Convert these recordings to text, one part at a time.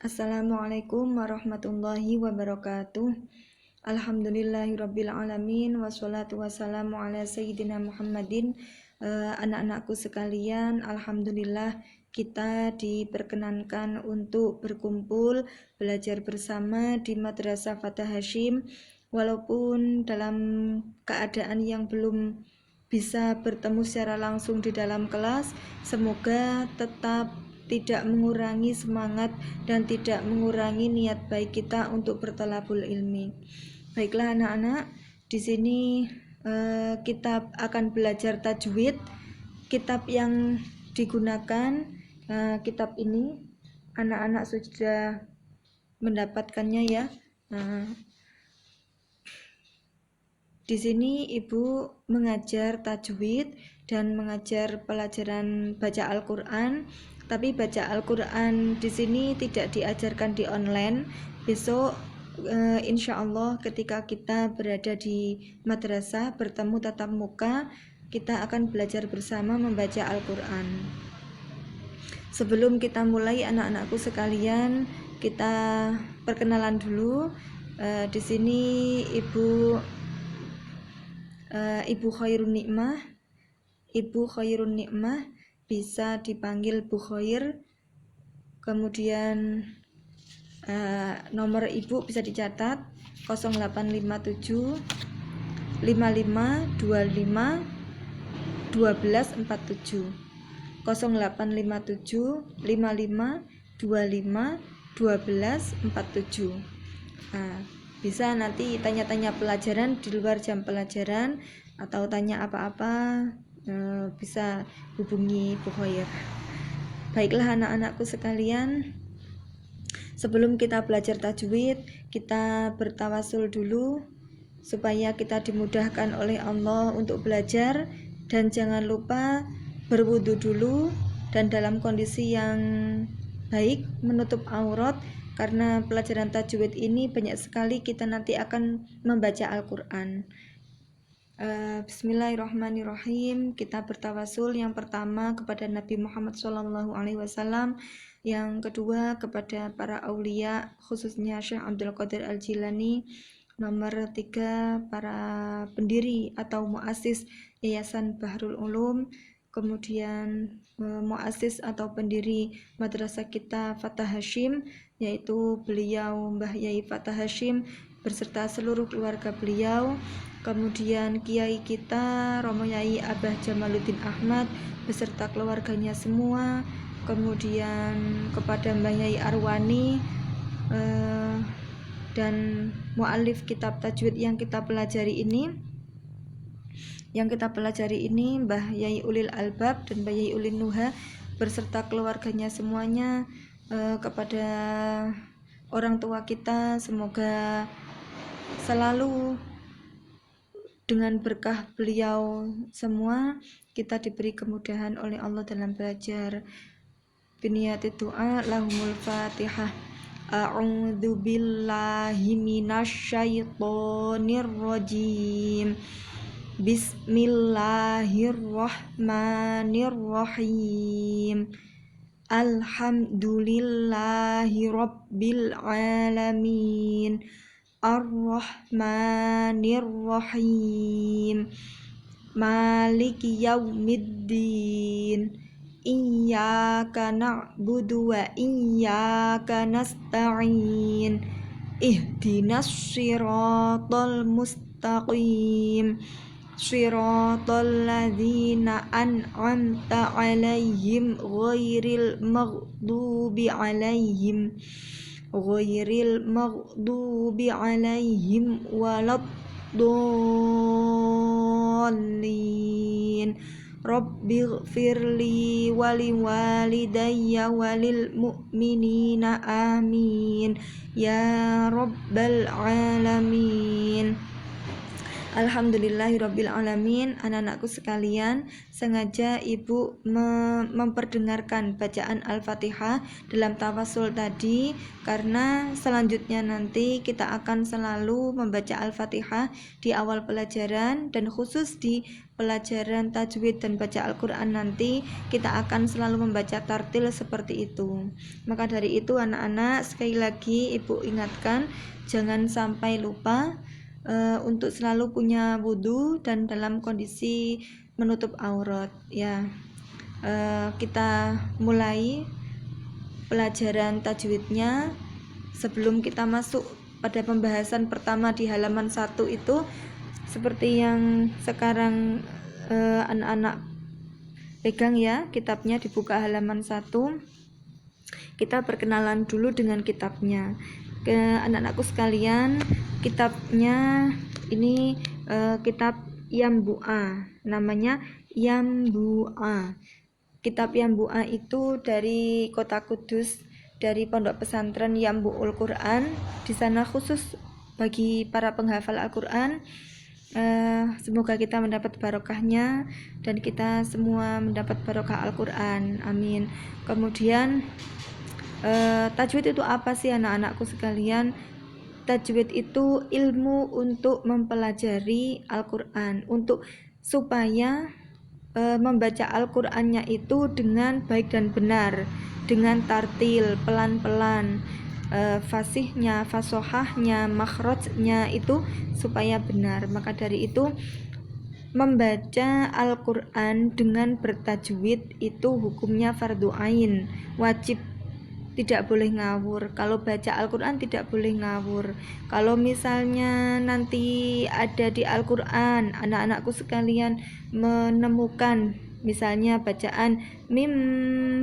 Assalamualaikum warahmatullahi wabarakatuh. Alhamdulillahirabbil alamin wassalatu wassalamu ala sayyidina Muhammadin. Anak-anakku sekalian, alhamdulillah kita diperkenankan untuk berkumpul belajar bersama di Madrasah Fatah Hasyim walaupun dalam keadaan yang belum bisa bertemu secara langsung di dalam kelas. Semoga tetap tidak mengurangi semangat dan tidak mengurangi niat baik kita untuk berthalabul ilmi. Baiklah anak-anak, di sini kita akan belajar tajwid. Kitab yang digunakan kitab ini anak-anak sudah mendapatkannya ya. Di sini Ibu mengajar tajwid dan mengajar pelajaran baca Al-Qur'an, tapi baca Al-Qur'an di sini tidak diajarkan di online. Besok insya Allah ketika kita berada di madrasah bertemu tatap muka, kita akan belajar bersama membaca Al-Qur'an. Sebelum kita mulai anak-anakku sekalian, kita perkenalan dulu. Di sini Ibu Khairun Nikmah. Ibu Khairun Nikmah bisa dipanggil Bu Khair. Kemudian nomor Ibu bisa dicatat 0857 55 25 1247 0857 55 25 1247. Bisa nanti tanya-tanya pelajaran di luar jam pelajaran atau tanya apa-apa bisa hubungi Bu Khair. Baiklah anak-anakku sekalian, sebelum kita belajar tajwid, kita bertawasul dulu supaya kita dimudahkan oleh Allah untuk belajar, dan jangan lupa berwudu dulu dan dalam kondisi yang baik, menutup aurat, karena pelajaran tajwid ini banyak sekali kita nanti akan membaca Al-Qur'an. Bismillahirrahmanirrahim. Kita bertawasul yang pertama kepada Nabi Muhammad SAW, yang kedua kepada para aulia khususnya Syekh Abdul Qadir Al-Jilani, nomor 3 para pendiri atau muassis Yayasan Bahrul Ulum, kemudian muassis atau pendiri madrasah kita Fatah Hasyim, yaitu beliau Mbah Yai Fatah Hasyim berserta seluruh keluarga beliau, kemudian Kiai kita Romo Yai Abah Jamaluddin Ahmad beserta keluarganya semua, kemudian kepada Mbah Yai Arwani dan mu'alif kitab tajwid yang kita pelajari ini Mbah Yai Ulil Albab dan Mbah Yai Ulil Nuha berserta keluarganya semuanya, kepada orang tua kita, semoga selalu dengan berkah beliau semua kita diberi kemudahan oleh Allah dalam belajar. Biniyati du'a lahumul Fatihah. A'udzu billahi minasyaitonir rajim. Bismillahirrahmanirrahim. Alhamdulillahi rabbil alamin. Ar-Rahmanir-Rahim. Maliki yaumiddin. Iyyaka na'budu wa iyyaka nasta'in. Ihdinas siratal mustaqim. Shiratal ladzina an'amta 'alaihim ghairil maghdubi 'alaihim waladdallin. Rabbighfirli waliwalidayya walil mu'minina amin ya rabbal alamin. Alhamdulillahirabbil alamin. Anak-anakku sekalian, sengaja Ibu memperdengarkan bacaan Al-Fatihah dalam tawasul tadi karena selanjutnya nanti kita akan selalu membaca Al-Fatihah di awal pelajaran, dan khusus di pelajaran tajwid dan baca Al-Quran nanti kita akan selalu membaca tartil seperti itu. Maka dari itu anak-anak, sekali lagi Ibu ingatkan jangan sampai lupa untuk selalu punya wudhu dan dalam kondisi menutup aurat ya. Kita mulai pelajaran tajwidnya. Sebelum kita masuk pada pembahasan pertama di halaman 1 itu, seperti yang sekarang anak-anak pegang ya, kitabnya dibuka halaman 1. Kita perkenalan dulu dengan kitabnya. Ke anak-anakku sekalian, kitabnya ini kitab Yambu'a, namanya Yambu'a. Kitab Yambu'a itu dari Kota Kudus, dari Pondok Pesantren Yambu'ul Quran. Di sana khusus bagi para penghafal Al-Quran. Semoga kita mendapat barokahnya dan kita semua mendapat barokah Al-Quran, amin. Kemudian tajwid itu apa sih anak-anakku sekalian? Tajwid itu ilmu untuk mempelajari Al-Quran, untuk supaya membaca Al-Qurannya itu dengan baik dan benar, dengan tartil, pelan-pelan, fasihnya, fasohahnya, makhrajnya itu supaya benar. Maka dari itu membaca Al-Quran dengan bertajwid itu hukumnya fardu ain, wajib, tidak boleh ngawur. Kalau baca Al-Quran tidak boleh ngawur. Kalau misalnya nanti ada di Al-Quran, anak-anakku sekalian menemukan misalnya bacaan mim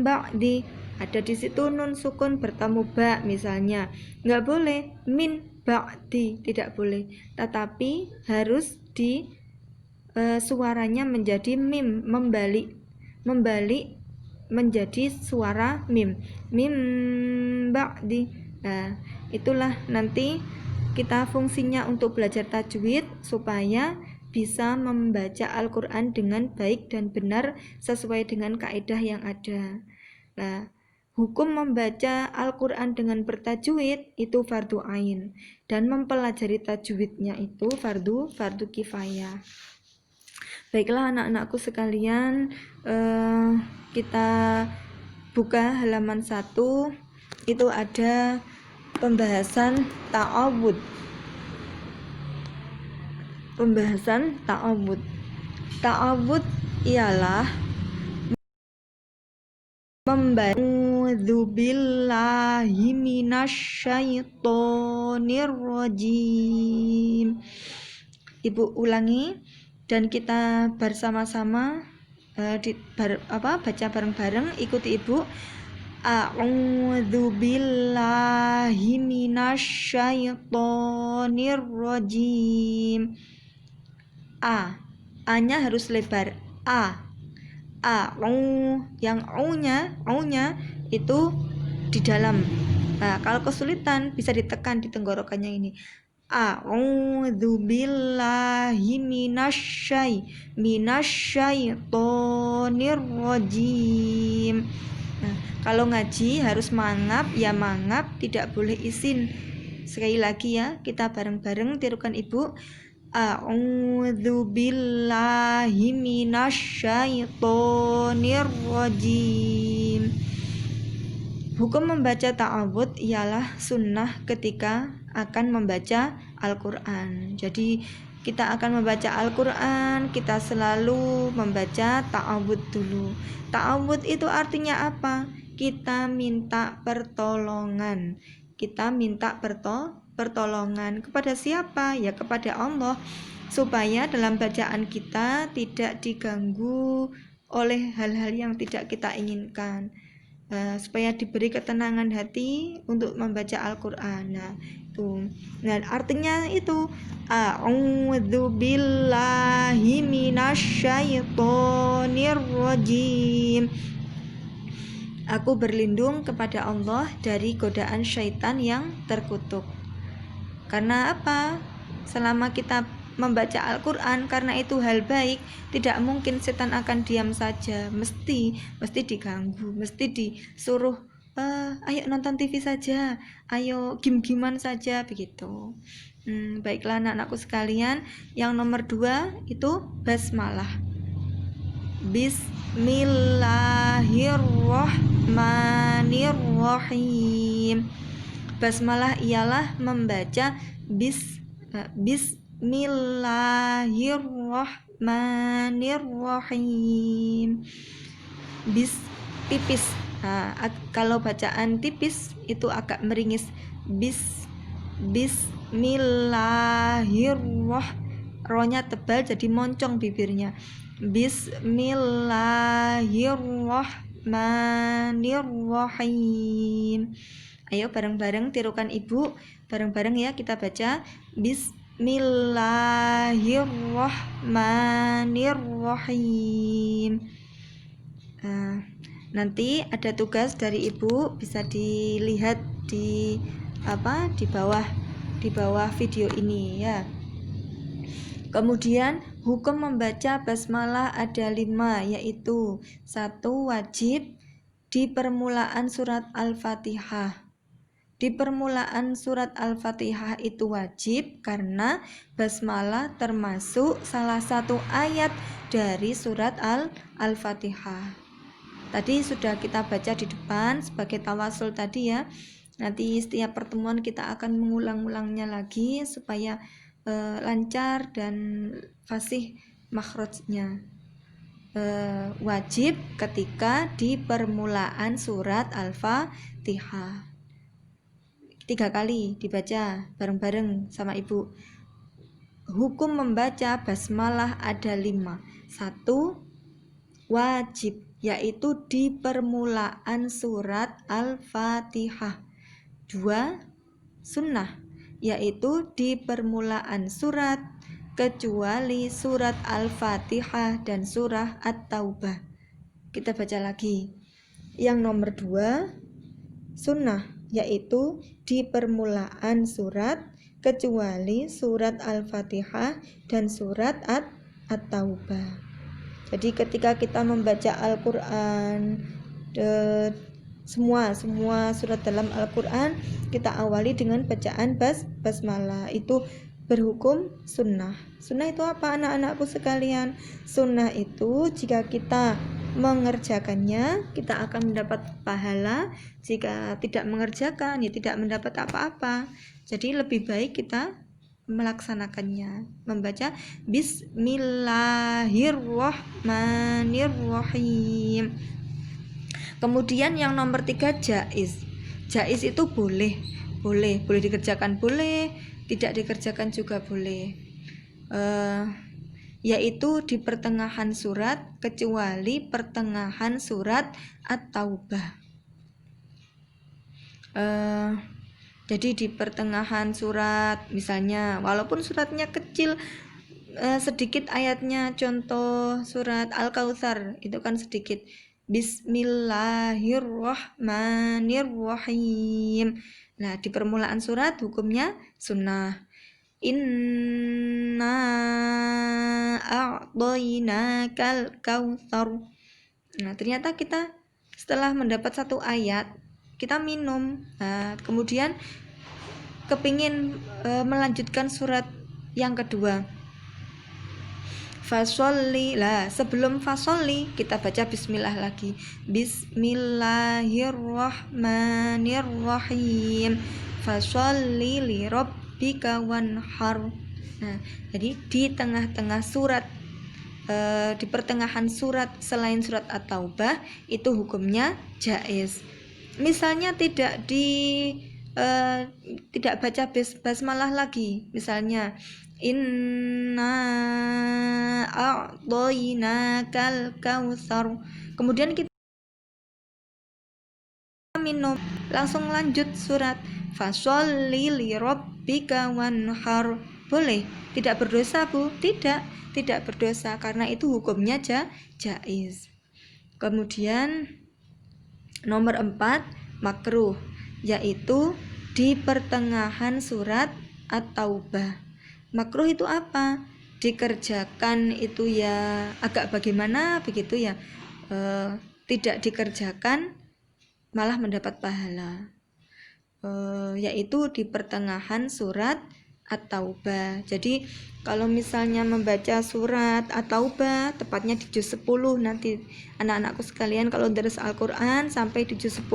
ba'di, ada di situ nun sukun bertemu ba misalnya, nggak boleh min ba'di, tidak boleh, tetapi harus di suaranya menjadi mim, membalik menjadi suara mim ba'di. Nah, itulah nanti kita fungsinya untuk belajar tajwid supaya bisa membaca Al-Quran dengan baik dan benar sesuai dengan kaidah yang ada. Nah, hukum membaca Al-Quran dengan bertajwid itu fardu ain, dan mempelajari tajwidnya itu fardu kifayah. Baiklah anak-anakku sekalian, kita buka halaman 1. Itu ada pembahasan ta'awud. Ta'awud ialah A'udzubillahi minasyaitonirrajim. Ibu ulangi dan kita bersama-sama baca bareng-bareng. Ikuti Ibu. A'udzubillahi minasyaitonirrajim. A-nya harus lebar. Yang O-nya itu di dalam. Nah, kalau kesulitan bisa ditekan di tenggorokannya ini. A'udzubillahi minasyaitonirrajim. Nah, kalau ngaji harus mangap, ya mangap, tidak boleh isin. Sekali lagi ya, kita bareng-bareng tirukan Ibu. A'udzubillahi minasyaitonirrajim. Hukum membaca ta'awud ialah sunnah ketika akan membaca Al-Quran. Jadi kita akan membaca Al-Quran, kita selalu membaca ta'awud dulu. Ta'awud itu artinya apa? Kita minta pertolongan. Pertolongan kepada siapa? Ya kepada Allah, supaya dalam bacaan kita tidak diganggu oleh hal-hal yang tidak kita inginkan, supaya diberi ketenangan hati untuk membaca Al-Quran. Nah, artinya itu A'udzubillahi minasyaitonirrajim. Aku berlindung kepada Allah dari godaan syaitan yang terkutuk. Karena apa? Selama kita membaca Al-Quran karena itu hal baik, tidak mungkin setan akan diam saja, mesti diganggu, mesti disuruh ayo nonton TV saja, ayo game-giman saja, begitu. Baiklah anak-anakku sekalian, yang nomor 2 itu basmalah. Bismillahirrahmanirrahim. Basmalah ialah membaca Bismillahirrahmanirrahim. Bis tipis. Kalau bacaan tipis itu agak meringis. Bismillahirrahmanirrahim. Rohnya tebal jadi moncong bibirnya. Bismillahirrahmanirrahim. Ayo bareng-bareng tirukan ibu, bareng-bareng ya kita baca Bismillahirrahmanirrahim. Nanti ada tugas dari ibu, bisa dilihat di bawah video ini ya. Kemudian hukum membaca basmalah ada 5, yaitu 1. Wajib di permulaan surat Al-Fatihah. Di permulaan surat Al-Fatihah itu wajib karena basmalah termasuk salah satu ayat dari surat Al-Fatihah. Tadi sudah kita baca di depan sebagai tawasul tadi ya. Nanti setiap pertemuan kita akan mengulang-ulangnya lagi supaya lancar dan fasih makhrajnya. Wajib ketika di permulaan surat Al-Fatihah. 3 kali dibaca bareng-bareng sama ibu. Hukum membaca basmalah ada 5. 1. Wajib, yaitu di permulaan surat Al-Fatihah. 2. Sunnah, yaitu di permulaan surat kecuali surat Al-Fatihah dan surah At-Taubah. Kita baca lagi. Yang nomor 2, sunnah, yaitu di permulaan surat kecuali surat Al-Fatihah dan surat At-Taubah. Jadi ketika kita membaca Al-Quran, semua surat dalam Al-Quran kita awali dengan bacaan basmalah, itu berhukum sunnah. Sunnah itu apa anak-anakku sekalian? Sunnah itu jika kita mengerjakannya kita akan mendapat pahala, jika tidak mengerjakan ya tidak mendapat apa-apa. Jadi lebih baik kita melaksanakannya, membaca Bismillahirrahmanirrahim. Kemudian yang nomor 3, jaiz. Jaiz itu boleh dikerjakan, boleh tidak dikerjakan juga boleh. Yaitu di pertengahan surat kecuali pertengahan surat At-Taubah. Jadi di pertengahan surat, misalnya walaupun suratnya kecil, sedikit ayatnya, contoh surat Al-Kautsar itu kan sedikit. Bismillahirrahmanirrahim. Nah, di permulaan surat hukumnya sunnah. Inna a'tainakal kautsar. Nah, ternyata kita setelah mendapat satu ayat kita minum, kemudian kepingin melanjutkan surat yang kedua, fasolli lah. Sebelum fasolli kita baca bismillah lagi, Bismillahirrahmanirrahim, fasolli li rabbika wanhar. Nah, jadi di tengah-tengah surat, di pertengahan surat selain surat At-Taubah itu hukumnya jaiz. Misalnya tidak baca basmalah lagi, misalnya inna a'tainakal kautsar, kemudian kita minum, langsung lanjut surat fasholli li rabbika wanhar. Boleh? Tidak berdosa, Bu? Tidak berdosa karena itu hukumnya jaiz. Kemudian nomor 4, makruh, yaitu di pertengahan surat At-Taubah. Makruh itu apa? Dikerjakan itu ya agak bagaimana begitu ya, tidak dikerjakan malah mendapat pahala, yaitu di pertengahan surat At-Taubah. Jadi kalau misalnya membaca surat At-Taubah tepatnya di juz 10, nanti anak-anakku sekalian kalau deres Al-Quran sampai di juz 10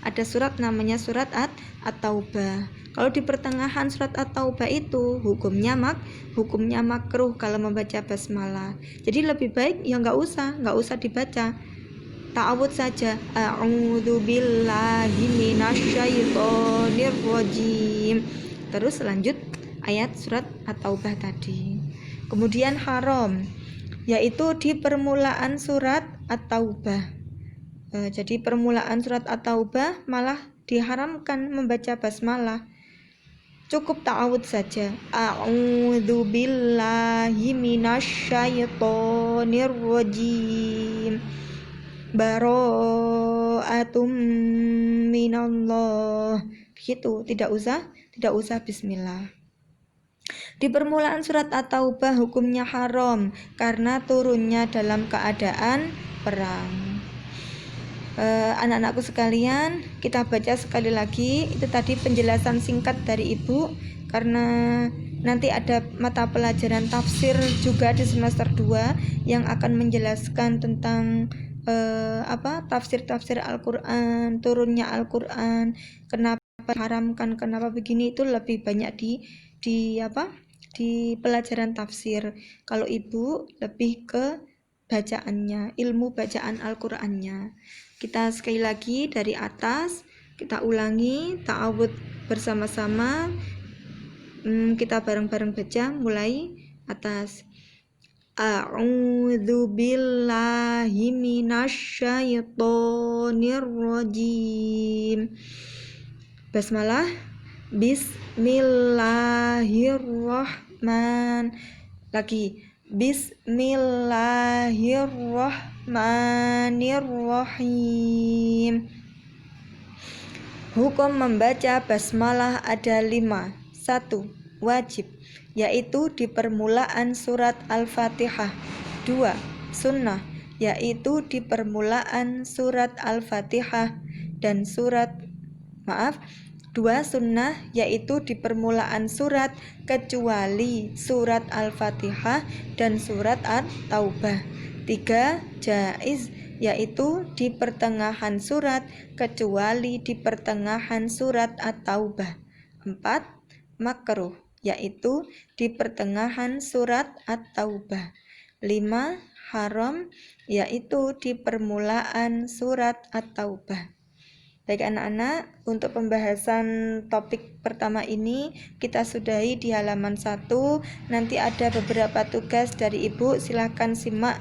ada surat namanya surat At-Taubah. Kalau di pertengahan surat At-Taubah itu hukumnya makruh kalau membaca basmalah. Jadi lebih baik ya nggak usah dibaca, ta'awudz saja, a'udzubillahi minasyaitonirrajim. Terus lanjut ayat surat At-Taubah tadi. Kemudian haram, yaitu di permulaan surat At-Taubah. Jadi permulaan surat At-Taubah malah diharamkan membaca basmalah. Cukup ta'awudz saja, a'udzubillahi minasyaitonirrajim, bara'atum minallah. Begitu, tidak usah bismillah. Di permulaan surat At-Taubah hukumnya haram karena turunnya dalam keadaan perang. Anak-anakku sekalian, kita baca sekali lagi. Itu tadi penjelasan singkat dari Ibu, karena nanti ada mata pelajaran tafsir juga di semester 2 yang akan menjelaskan tentang tafsir Al-Quran, turunnya Al-Quran, kenapa diharamkan, kenapa begini, itu lebih banyak di pelajaran tafsir. Kalau Ibu lebih ke bacaannya, ilmu bacaan Al-Qur'annya. Kita sekali lagi dari atas, kita ulangi ta'awudz bersama-sama. Kita bareng-bareng baca mulai atas. A'udzubillahi minasyaitonirrajim. Basmalah. Bismillahirrahman. Lagi. Bismillahirrahmanirrahim. Hukum membaca basmalah ada 5. 1. Wajib, yaitu di permulaan surat Al-Fatihah. 2. Sunnah, yaitu di permulaan surat Al-Fatihah dan dua sunnah, yaitu di permulaan surat kecuali surat Al-Fatihah dan surat At-Taubah. 3. Jaiz, yaitu di pertengahan surat kecuali di pertengahan surat At-Taubah. 4. Makruh, yaitu di pertengahan surat At-Taubah. 5. Haram, yaitu di permulaan surat At-Taubah. Baik anak-anak, untuk pembahasan topik pertama ini kita sudahi di halaman 1. Nanti ada beberapa tugas dari Ibu, silahkan simak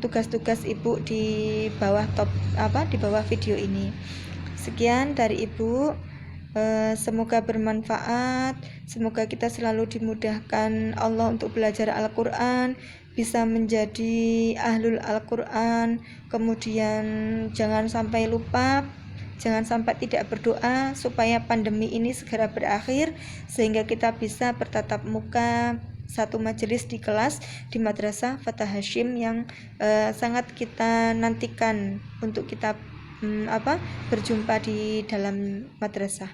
tugas-tugas Ibu di bawah di bawah video ini. Sekian dari Ibu. Semoga bermanfaat, semoga kita selalu dimudahkan Allah untuk belajar Al-Quran, bisa menjadi ahlul Al-Quran, kemudian jangan sampai lupa, jangan sampai tidak berdoa supaya pandemi ini segera berakhir, sehingga kita bisa bertatap muka satu majelis di kelas di Madrasah Fatah Hasyim yang sangat kita nantikan untuk kita berjumpa di dalam madrasah.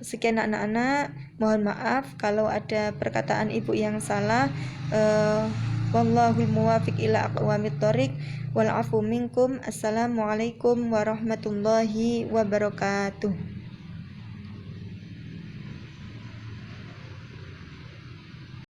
Sekian anak-anak, mohon maaf kalau ada perkataan Ibu yang salah. Wallahul muwafiq ila aqwamit thoriq wal afu minkum. Assalamualaikum warahmatullahi wabarakatuh.